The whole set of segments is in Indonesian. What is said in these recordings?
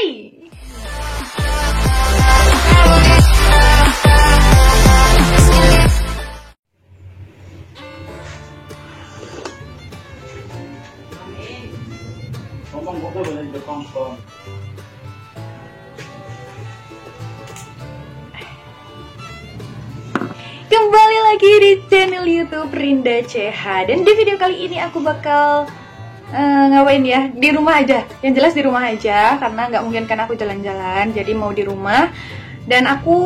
Kembali lagi di channel YouTube Rinda CH. Dan di video kali ini aku bakal ngapain ya? Di rumah aja. Yang jelas di rumah aja, karena nggak mungkin kan aku jalan-jalan. Jadi mau di rumah. Dan aku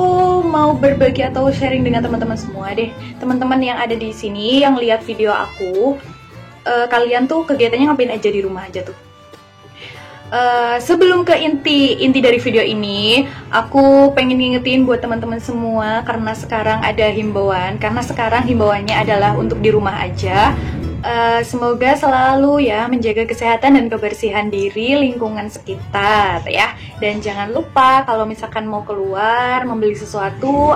mau berbagi atau sharing dengan teman-teman semua deh. Teman-teman yang ada di sini yang lihat video aku, kalian tuh kegiatannya ngapain aja di rumah aja tuh? Sebelum ke inti dari video ini, aku pengen ngingetin buat teman-teman semua karena sekarang ada himbauan. Karena sekarang himbauannya adalah untuk di rumah aja. Semoga selalu ya menjaga kesehatan dan kebersihan diri, lingkungan sekitar ya. Dan jangan lupa kalau misalkan mau keluar membeli sesuatu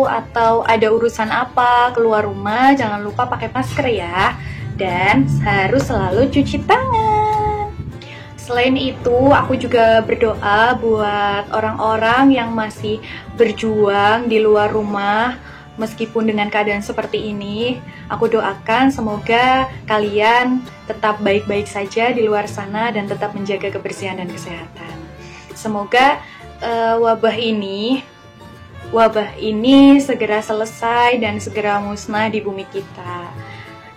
atau ada urusan apa keluar rumah, jangan lupa pakai masker ya, dan harus selalu cuci tangan. Selain itu, aku juga berdoa buat orang-orang yang masih berjuang di luar rumah meskipun dengan keadaan seperti ini. Aku doakan semoga kalian tetap baik-baik saja di luar sana dan tetap menjaga kebersihan dan kesehatan. Semoga wabah ini segera selesai dan segera musnah di bumi kita.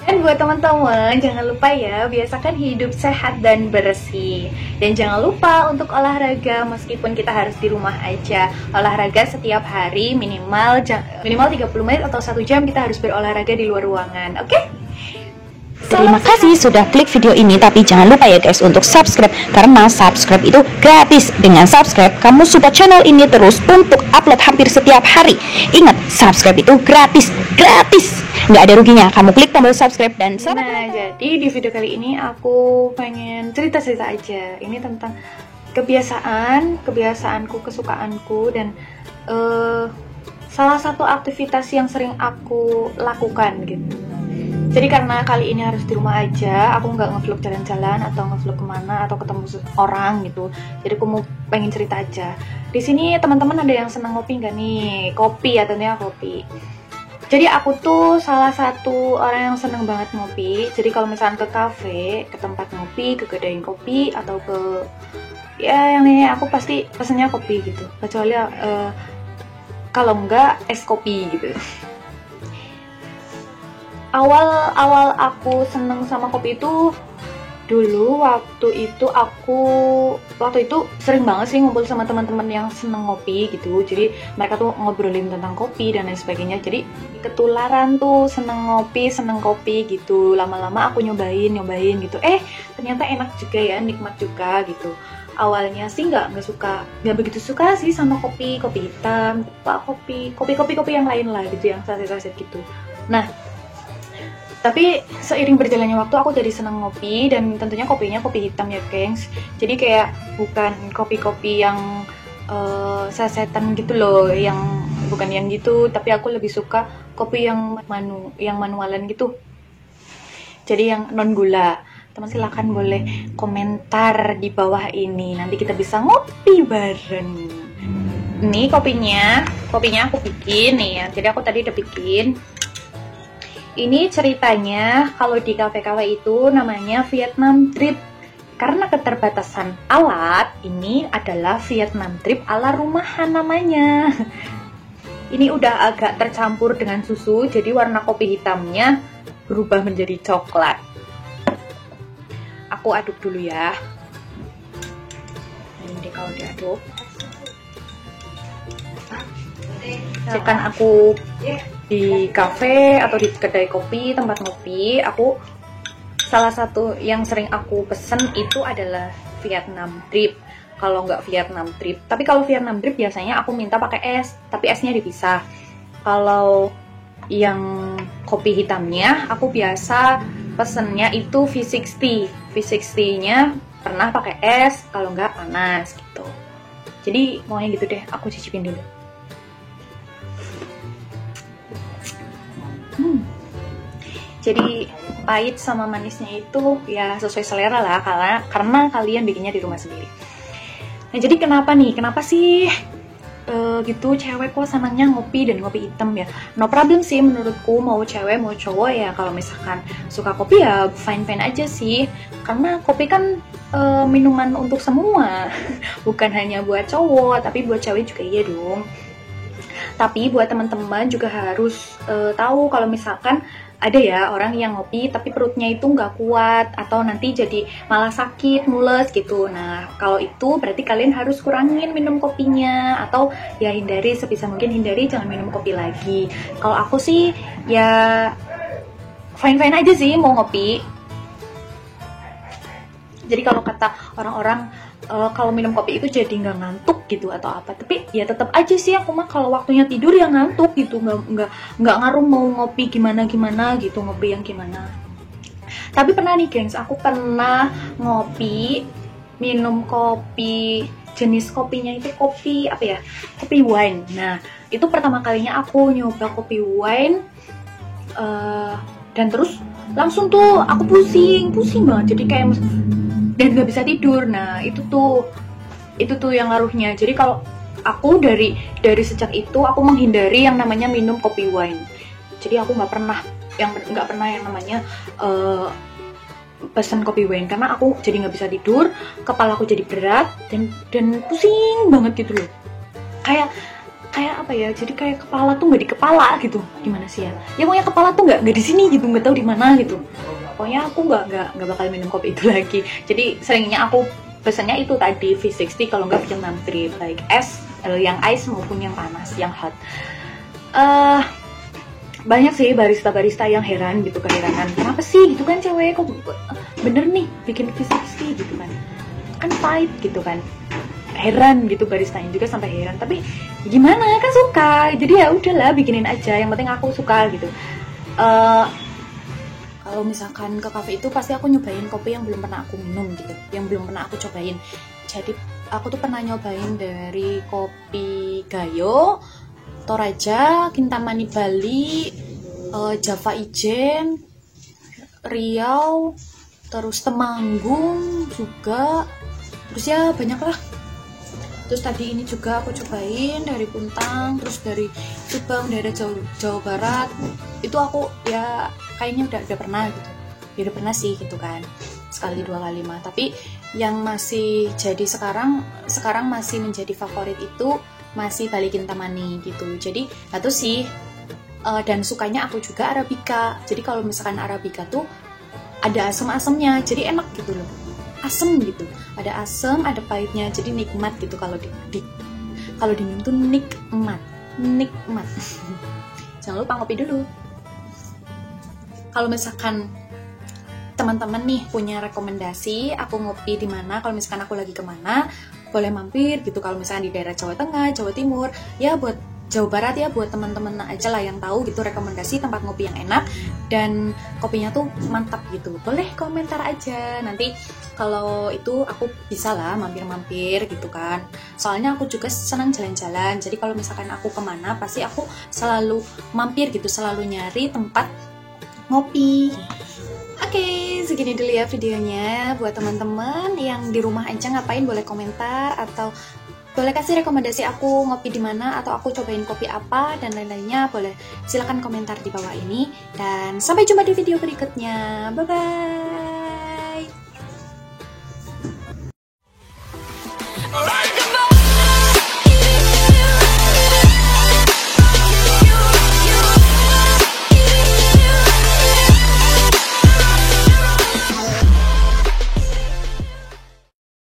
Dan buat teman-teman, jangan lupa ya, biasakan hidup sehat dan bersih. Dan jangan lupa untuk olahraga meskipun kita harus di rumah aja. Olahraga setiap hari minimal 30 menit atau 1 jam kita harus berolahraga di luar ruangan, oke? Terima kasih sudah klik video ini, tapi jangan lupa ya guys untuk subscribe, karena subscribe itu gratis. Dengan subscribe, kamu support channel ini terus untuk upload hampir setiap hari. Ingat, subscribe itu gratis, nggak ada ruginya. Kamu klik tombol subscribe dan Nah, jadi di video kali ini aku pengen cerita-cerita aja. Ini tentang kebiasaanku, kesukaanku, dan salah satu aktivitas yang sering aku lakukan gitu. Jadi karena kali ini harus di rumah aja, aku nggak ngevlog jalan-jalan atau ngevlog kemana atau ketemu orang gitu. Jadi aku mau pengen cerita aja. Di sini teman-teman ada yang senang ngopi nggak nih? Kopi ya, tentunya kopi. Jadi aku tuh salah satu orang yang seneng banget ngopi. Jadi kalau misalnya ke kafe, ke tempat ngopi, ke kedai kopi, atau ke ya yang ini, aku pasti pesennya kopi gitu. Kecuali kalau enggak es kopi gitu. Awal aku seneng sama kopi itu dulu waktu itu sering banget sih ngumpul sama teman-teman yang seneng ngopi gitu. Jadi mereka tuh ngobrolin tentang kopi dan lain sebagainya. Jadi ketularan tuh seneng kopi gitu. Lama-lama aku nyobain gitu. Ternyata enak juga ya, nikmat juga gitu. Awalnya sih nggak begitu suka sih sama kopi hitam, kopi yang lain lah gitu, yang saset-saset gitu. Nah, tapi seiring berjalannya waktu aku jadi senang ngopi, dan tentunya kopinya kopi hitam ya gengs. Jadi kayak bukan kopi-kopi yang sasetan gitu loh, yang bukan yang gitu, tapi aku lebih suka kopi yang manualan gitu. Jadi yang non gula. Teman silakan boleh komentar di bawah ini, nanti kita bisa ngopi bareng. Nih kopinya aku bikin nih ya. Jadi aku tadi udah bikin. Ini ceritanya kalau di kafe-kafe itu namanya Vietnam Drip. Karena keterbatasan alat, ini adalah Vietnam Drip ala rumahan namanya. Ini udah agak tercampur dengan susu, jadi warna kopi hitamnya berubah menjadi coklat. Aku aduk dulu ya. Ini kalau diaduk. Misalkan aku di kafe atau di kedai kopi, tempat ngopi, aku salah satu yang sering aku pesen itu adalah Vietnam Drip. Kalau nggak Vietnam Drip, tapi kalau Vietnam Drip biasanya aku minta pakai es, tapi esnya dipisah. Kalau yang kopi hitamnya aku biasa pesennya itu V60. V60-nya pernah pakai es, kalau nggak panas gitu. Jadi maunya gitu deh, aku cicipin dulu. Jadi pahit sama manisnya itu ya sesuai selera lah, karena kalian bikinnya di rumah sendiri. Nah jadi kenapa sih gitu cewek kok senangnya ngopi dan ngopi hitam ya? No problem sih menurutku, mau cewek mau cowok ya, kalau misalkan suka kopi ya fine aja sih, karena kopi kan minuman untuk semua bukan hanya buat cowok tapi buat cewek juga iya dong. Tapi buat teman-teman juga harus tahu kalau misalkan ada ya orang yang ngopi tapi perutnya itu nggak kuat atau nanti jadi malah sakit, mules gitu. Nah kalau itu berarti kalian harus kurangin minum kopinya, atau ya hindari, sebisa mungkin hindari, jangan minum kopi lagi. Kalau aku sih ya fine aja sih mau ngopi. Jadi kalau kata orang-orang kalau minum kopi itu jadi nggak ngantuk gitu atau apa, tapi ya tetap aja sih aku mah kalau waktunya tidur ya ngantuk gitu, nggak ngaruh mau ngopi gimana gitu, ngopi yang gimana. Tapi pernah nih gengs, aku pernah minum kopi, jenis kopinya itu kopi apa ya, kopi wine. Nah itu pertama kalinya aku nyoba kopi wine, dan terus langsung tuh aku pusing banget, jadi kayak dan nggak bisa tidur. Nah itu tuh yang ngaruhnya. Jadi kalau aku dari sejak itu aku menghindari yang namanya minum kopi wine. Jadi aku nggak pernah yang namanya pesan kopi wine, karena aku jadi nggak bisa tidur, kepala aku jadi berat dan pusing banget gitu loh. Kayak apa ya, jadi kayak kepala tuh nggak di kepala gitu, gimana sih ya pokoknya kepala tuh nggak di sini gitu, nggak tahu di mana gitu. Pokoknya aku nggak bakal minum kopi itu lagi. Jadi seringnya aku pesannya itu tadi V60, kalau nggak Vietnam Trip, baik es yang ice maupun yang panas, yang hot. Banyak sih barista yang heran gitu, keheranan kenapa sih gitu kan cewek kok bener nih bikin V60 gitu kan pahit gitu kan. Heran gitu baristanya juga sampai heran, tapi gimana kan suka, jadi ya udahlah bikinin aja, yang penting aku suka gitu. Kalau misalkan ke cafe itu pasti aku nyobain kopi yang belum pernah aku minum gitu, yang belum pernah aku cobain. Jadi aku tuh pernah nyobain dari kopi Gayo, Toraja, Kintamani Bali, Java Ijen, Riau, terus Temanggung juga, terus ya banyak lah. Terus tadi ini juga aku cobain dari Puntang, terus dari Subang, daerah Jawa Barat. Itu aku ya kayaknya udah pernah gitu. Ya udah pernah sih gitu kan. Sekali 2 kali mah. Tapi yang masih jadi sekarang masih menjadi favorit itu masih Bali Kintamani gitu. Jadi itu sih dan sukanya aku juga Arabica. Jadi kalau misalkan Arabica tuh ada asam-asamnya, jadi enak gitu loh. Asem gitu, ada asam, ada pahitnya, jadi nikmat gitu. Kalau diminum tuh nikmat. Jangan lupa ngopi dulu. Kalau misalkan teman-teman nih punya rekomendasi aku ngopi di mana, kalau misalkan aku lagi kemana, boleh mampir gitu. Kalau misalkan di daerah Jawa Tengah, Jawa Timur, ya buat Jawa Barat ya, buat teman-teman aja lah yang tahu gitu rekomendasi tempat ngopi yang enak dan kopinya tuh mantap gitu. Boleh komentar aja, nanti kalau itu aku bisa lah mampir-mampir gitu kan. Soalnya aku juga senang jalan-jalan, jadi kalau misalkan aku kemana pasti aku selalu mampir gitu, selalu nyari tempat ngopi. Oke, segini dulu ya videonya. Buat teman-teman yang di rumah aja ngapain, boleh komentar atau boleh kasih rekomendasi aku ngopi di mana atau aku cobain kopi apa dan lain-lainnya. Boleh silakan komentar di bawah ini, dan sampai jumpa di video berikutnya. Bye bye.